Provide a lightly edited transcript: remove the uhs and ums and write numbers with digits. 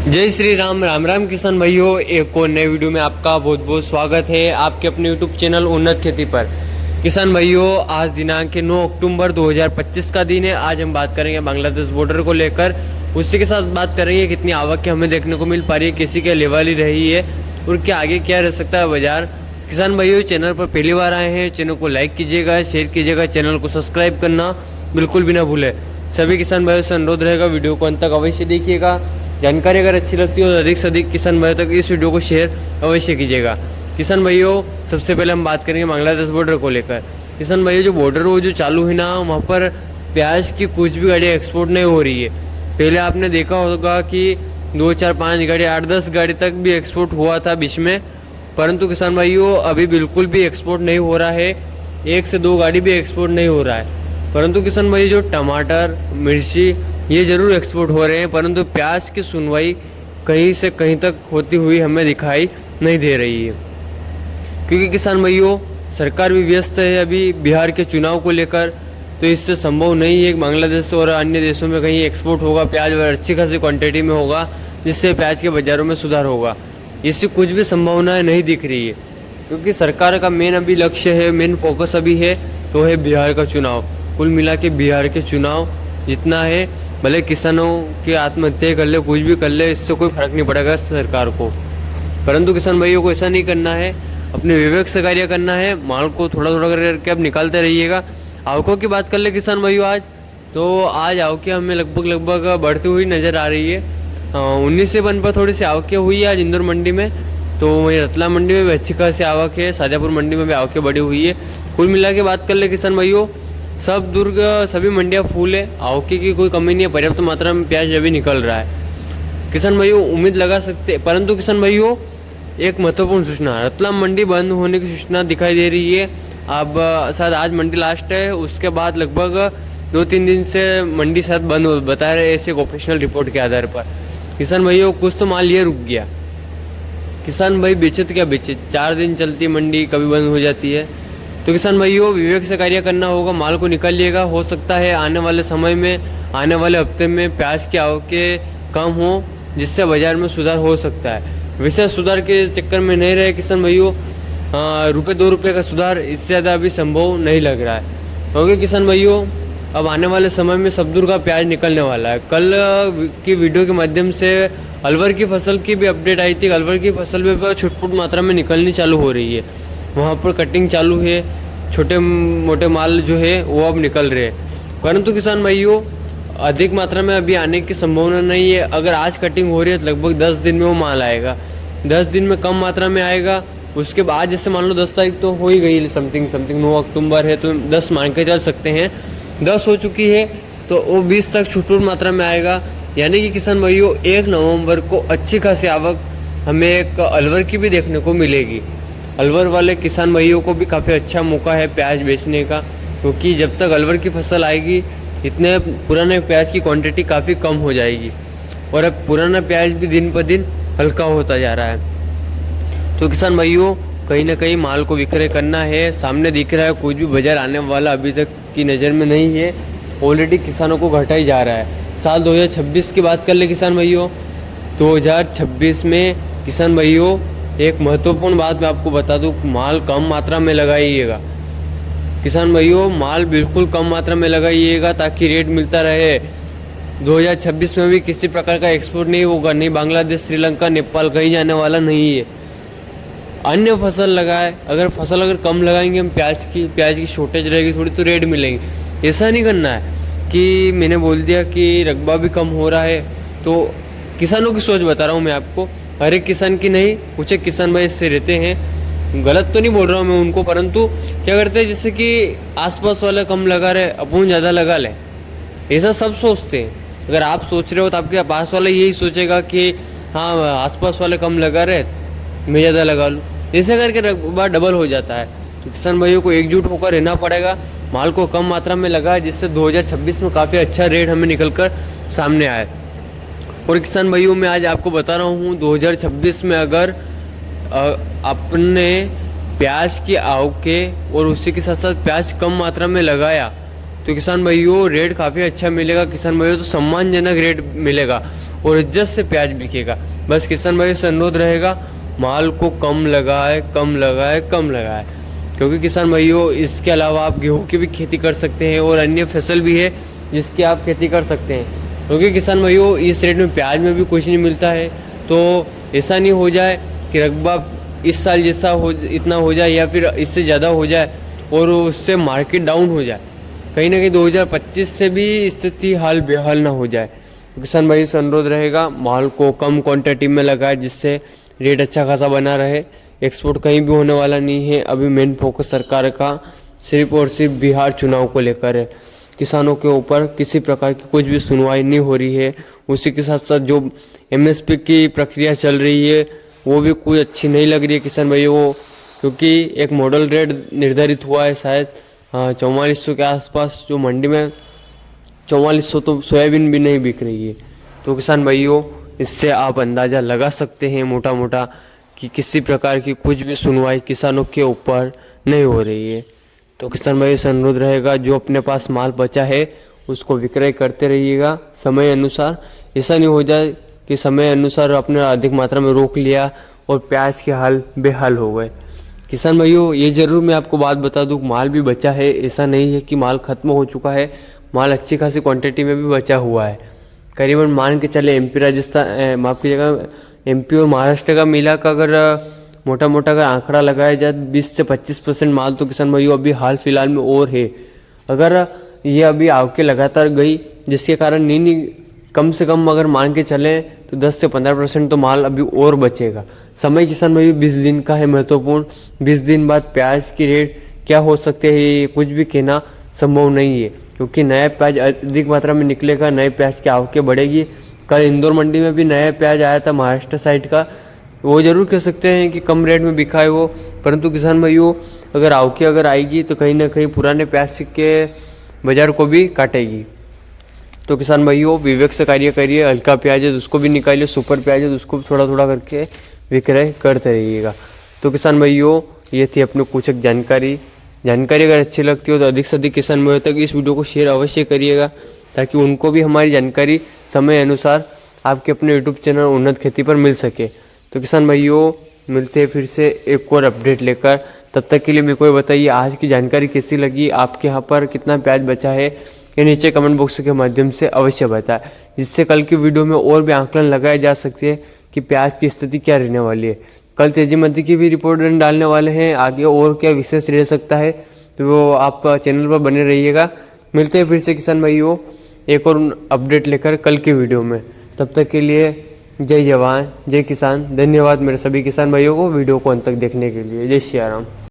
जय श्री राम। राम राम किसान भाइयों, एक और नए वीडियो में आपका बहुत बहुत स्वागत है आपके अपने यूट्यूब चैनल उन्नत खेती पर। किसान भाइयों, आज दिनांक 9 अक्टूबर 2025 का दिन है। आज हम बात करेंगे बांग्लादेश बॉर्डर को लेकर। उसी के साथ बात करेंगे कितनी आवक हमें देखने को मिल पा रही है, किसी के लेवल ही रही है और क्या आगे क्या रह सकता है बाजार। किसान भाइयों, चैनल पर पहली बार आए हैं, चैनल को लाइक कीजिएगा, शेयर कीजिएगा, चैनल को सब्सक्राइब करना बिल्कुल भी ना भूलें। सभी किसान भाइयों से अनुरोध रहेगा, वीडियो को अंत तक अवश्य देखिएगा। जानकारी अगर अच्छी लगती हो तो अधिक से अधिक किसान भाइयों तक इस वीडियो को शेयर अवश्य कीजिएगा। किसान भाइयों, सबसे पहले हम बात करेंगे बांग्लादेश बॉर्डर को लेकर। किसान भाइयों, जो बॉर्डर वो जो चालू है ना, वहाँ पर प्याज की कुछ भी गाड़ियाँ एक्सपोर्ट नहीं हो रही है। पहले आपने देखा होगा कि 2 4 5 गाड़ी 8 10 गाड़ी तक भी एक्सपोर्ट हुआ था बीच में, परंतु किसान भाइयों अभी बिल्कुल भी एक्सपोर्ट नहीं हो रहा है। 1 से 2 गाड़ी भी एक्सपोर्ट नहीं हो रहा है। परंतु किसान भाई, जो टमाटर, मिर्ची ये ज़रूर एक्सपोर्ट हो रहे हैं, परंतु प्याज की सुनवाई कहीं से कहीं तक होती हुई हमें दिखाई नहीं दे रही है। क्योंकि किसान भाइयों, सरकार भी व्यस्त है अभी बिहार के चुनाव को लेकर, तो इससे संभव नहीं है कि बांग्लादेश और अन्य देशों में कहीं एक्सपोर्ट होगा प्याज और अच्छी खासी क्वांटिटी में होगा, जिससे प्याज के बाज़ारों में सुधार होगा। इससे कुछ भी संभावनाएँ नहीं दिख रही है। क्योंकि सरकार का मेन अभी लक्ष्य है, मेन फोकस अभी है तो है बिहार का चुनाव। कुल मिला के बिहार के चुनाव जितना है, भले किसानों की आत्महत्या कर ले, कुछ भी कर ले, इससे कोई फर्क नहीं पड़ेगा सरकार को। परंतु किसान भाइयों को ऐसा नहीं करना है, अपने विवेक से कार्य करना है। माल को थोड़ा थोड़ा करके अब निकालते रहिएगा। आवकों की बात कर ले किसान भाइयों, आज आवकें हमें लगभग बढ़ती हुई नज़र आ रही है। 19 से 1 पर थोड़ी सी आवकें हुई है आज इंदौर मंडी में, तो वहीं रतलाम मंडी में भी अच्छी खासी आवक है, शाजापुर मंडी में भी आवकें बढ़ी हुई है। कुल मिला के बात कर ले किसान भाइयों, सब दुर्ग सभी मंडियां फूल है, आवके की कोई कमी नहीं है, पर्याप्त मात्रा में प्याज अभी निकल रहा है। किसान भाइयों उम्मीद लगा सकते, परंतु किसान भाइयों एक महत्वपूर्ण सूचना, रतलाम मंडी बंद होने की सूचना दिखाई दे रही है। अब शायद आज मंडी लास्ट है, उसके बाद लगभग 2-3 दिन से मंडी शायद बंद हो बता रहे, ऐसे ऑपरेशनल रिपोर्ट के आधार पर। किसान भाइयों कुछ तो माल ये रुक गया। किसान भाई बेचे तो क्या बेचे, 4 दिन चलती मंडी कभी बंद हो जाती है। तो किसान भाइयों विवेक से कार्य करना होगा, माल को निकालिएगा। हो सकता है आने वाले समय में, आने वाले हफ्ते में प्याज की आवकें कम हो, जिससे बाजार में सुधार हो सकता है। वैसे सुधार के चक्कर में नहीं रहे किसान भाइयों, रुपये 2 रुपये का सुधार इससे ज़्यादा अभी संभव नहीं लग रहा है। क्योंकि किसान भाइयों अब आने वाले समय में सब्दूर का प्याज निकलने वाला है। कल की वीडियो के माध्यम से अलवर की फसल की भी अपडेट आई थी। अलवर की फसल में छुटपुट मात्रा में निकलनी चालू हो रही है, वहाँ पर कटिंग चालू है, छोटे मोटे माल जो है वो अब निकल रहे हैं। परंतु किसान भाइयों अधिक मात्रा में अभी आने की संभावना नहीं है। अगर आज कटिंग हो रही है तो लगभग 10 दिन में वो माल आएगा, 10 दिन में कम मात्रा में आएगा। उसके बाद जैसे मान लो 10 तारीख तो हो ही गई, समथिंग 9 अक्टूबर है, तो 10 मान के चल सकते हैं, 10 हो चुकी है, तो वो 20 तक छुटपुट मात्रा में आएगा। यानी कि किसान भाइयों 1 नवंबर को अच्छी खासी आवक हमें एक अलवर की भी देखने को मिलेगी। अलवर वाले किसान भाइयों को भी काफ़ी अच्छा मौका है प्याज बेचने का, क्योंकि जब तक अलवर की फसल आएगी इतने पुराने प्याज की क्वांटिटी काफ़ी कम हो जाएगी, और अब पुराना प्याज भी दिन पर दिन हल्का होता जा रहा है। तो किसान भाइयों कहीं ना कहीं माल को विक्रय करना है। सामने दिख रहा है कुछ भी बाजार आने वाला अभी तक की नज़र में नहीं है, ऑलरेडी किसानों को घटा ही जा रहा है। साल 2026 की बात कर ले किसान भाइयों, 2026 में किसान भाइयों एक महत्वपूर्ण बात मैं आपको बता दूं, माल कम मात्रा में लगाइएगा। किसान भाइयों माल बिल्कुल कम मात्रा में लगाइएगा ताकि रेट मिलता रहे। 2026 में भी किसी प्रकार का एक्सपोर्ट नहीं होगा, नहीं बांग्लादेश, श्रीलंका, नेपाल कहीं जाने वाला नहीं है। अन्य फसल लगाए, अगर कम लगाएंगे हम, प्याज की शॉर्टेज रहेगी थोड़ी तो रेट मिलेंगे। ऐसा नहीं करना है कि मैंने बोल दिया कि रकबा भी कम हो रहा है, तो किसानों की सोच बता रहा हूँ मैं आपको, हर एक किसान की नहीं, कुछ एक किसान भाई इससे रहते हैं, गलत तो नहीं बोल रहा हूँ मैं उनको, परंतु क्या करते हैं जैसे कि आसपास वाले कम लगा रहे अपन ज़्यादा लगा ले, ऐसा सब सोचते हैं। अगर आप सोच रहे हो तो आपके पास वाला यही सोचेगा कि हाँ आसपास वाले कम लगा रहे मैं ज़्यादा लगा लूँ, ऐसे करके रकबा डबल हो जाता है। तो किसान भाइयों को एकजुट होकर रहना पड़ेगा, माल को कम मात्रा में लगा, जिससे 2026 में काफ़ी अच्छा रेट हमें निकल कर सामने आए। और किसान भाइयों मैं आज आपको बता रहा हूँ 2026 में अगर अपने प्याज की आवकें और उसी के साथ साथ प्याज कम मात्रा में लगाया तो किसान भाइयों रेट काफ़ी अच्छा मिलेगा। किसान भाइयों तो सम्मानजनक रेट मिलेगा। और इज्जत से प्याज बिकेगा। बस किसान भाई से अनुरोध रहेगा, माल को कम लगाए, कम लगाए, कम लगाए, क्योंकि किसान भाइयों इसके अलावा आप गेहूं की भी खेती कर सकते हैं और अन्य फसल भी है जिसकी आप खेती कर सकते हैं। क्योंकि किसान भाइयों इस रेट में प्याज में भी कुछ नहीं मिलता है, तो ऐसा नहीं हो जाए कि रकबा इस साल जैसा हो इतना हो जाए या फिर इससे ज़्यादा हो जाए और उससे मार्केट डाउन हो जाए, कहीं ना कहीं 2025 से भी स्थिति हाल बेहाल ना हो जाए। किसान भाई से अनुरोध रहेगा, माल को कम क्वांटिटी में लगाए जिससे रेट अच्छा खासा बना रहे। एक्सपोर्ट कहीं भी होने वाला नहीं है। अभी मेन फोकस सरकार का सिर्फ और सिर्फ बिहार चुनाव को लेकर है। किसानों के ऊपर किसी प्रकार की कुछ भी सुनवाई नहीं हो रही है। उसी के साथ साथ जो एमएसपी की प्रक्रिया चल रही है वो भी कोई अच्छी नहीं लग रही है किसान भाइयों को, क्योंकि एक मॉडल रेट निर्धारित हुआ है शायद 4400 के आसपास, जो मंडी में 4400 तो सोयाबीन भी नहीं बिक रही है। तो किसान भाइयों इससे आप अंदाज़ा लगा सकते हैं मोटा मोटा कि किसी प्रकार की कुछ भी सुनवाई किसानों के ऊपर नहीं हो रही है। तो किसान भाइयों से अनुरोध रहेगा, जो अपने पास माल बचा है उसको विक्रय करते रहिएगा समय अनुसार। ऐसा नहीं हो जाए कि समय अनुसार आपने अधिक मात्रा में रोक लिया और प्याज के हाल बेहाल हो गए। किसान भाइयों ये ज़रूर मैं आपको बात बता दूं, माल भी बचा है, ऐसा नहीं है कि माल ख़त्म हो चुका है। माल अच्छी खासी क्वांटिटी में भी बचा हुआ है। करीबन मान के चले एमपी राजस्थान माफ़ कीजिएगा एमपी और महाराष्ट्र का मिला का अगर मोटा मोटा अगर आंकड़ा लगाया जाए 20 से 25% माल तो किसान भाइयों अभी हाल फिलहाल में और है। अगर ये अभी आगे लगातार गई जिसके कारण नहीं कम से कम अगर मान के चलें तो 10 से 15% तो माल अभी और बचेगा। समय किसान भाई 20 दिन का है महत्वपूर्ण। 20 दिन बाद प्याज की रेट क्या हो सकते हैं ये कुछ भी कहना संभव नहीं है, क्योंकि नया प्याज अधिक मात्रा में निकलेगा, नए प्याज की आवकें बढ़ेगी। कल इंदौर मंडी में भी नया प्याज आया था महाराष्ट्र साइड का, वो जरूर कह सकते हैं कि कम रेट में बिका है वो, परंतु किसान भाइयों अगर आवकें अगर आएगी तो कहीं ना कहीं पुराने प्याज के बाजार को भी काटेगी। तो किसान भाइयों विवेक से कार्य करिए। हल्का प्याज है तो उसको भी निकालिए, सुपर प्याज है तो उसको भी थोड़ा थोड़ा करके विक्रय करते रहिएगा। तो किसान भाइयों ये थी अपनी कुछ एक जानकारी अगर अच्छी लगती हो तो अधिक से अधिक किसान भाइयों तक इस वीडियो को शेयर अवश्य करिएगा, ताकि उनको भी हमारी जानकारी समय अनुसार आपके अपने यूट्यूब चैनल उन्नत खेती पर मिल सके। तो किसान भाइयों मिलते हैं फिर से एक और अपडेट लेकर। तब तक के लिए मेरे को बताइए आज की जानकारी कैसी लगी, आपके यहाँ पर कितना प्याज बचा है ये नीचे कमेंट बॉक्स के माध्यम से अवश्य बताएं, जिससे कल की वीडियो में और भी आंकलन लगाए जा सकते हैं कि प्याज की स्थिति क्या रहने वाली है। कल तेजी मंदी की भी रिपोर्ट डालने वाले हैं, आगे और क्या विशेष रह सकता है तो वो आप चैनल पर बने रहिएगा। मिलते हैं फिर से किसान भाइयों एक और अपडेट लेकर कल की वीडियो में। तब तक के लिए जय जवान जय किसान। धन्यवाद मेरे सभी किसान भाइयों को वीडियो को अंत तक देखने के लिए। जय श्री राम।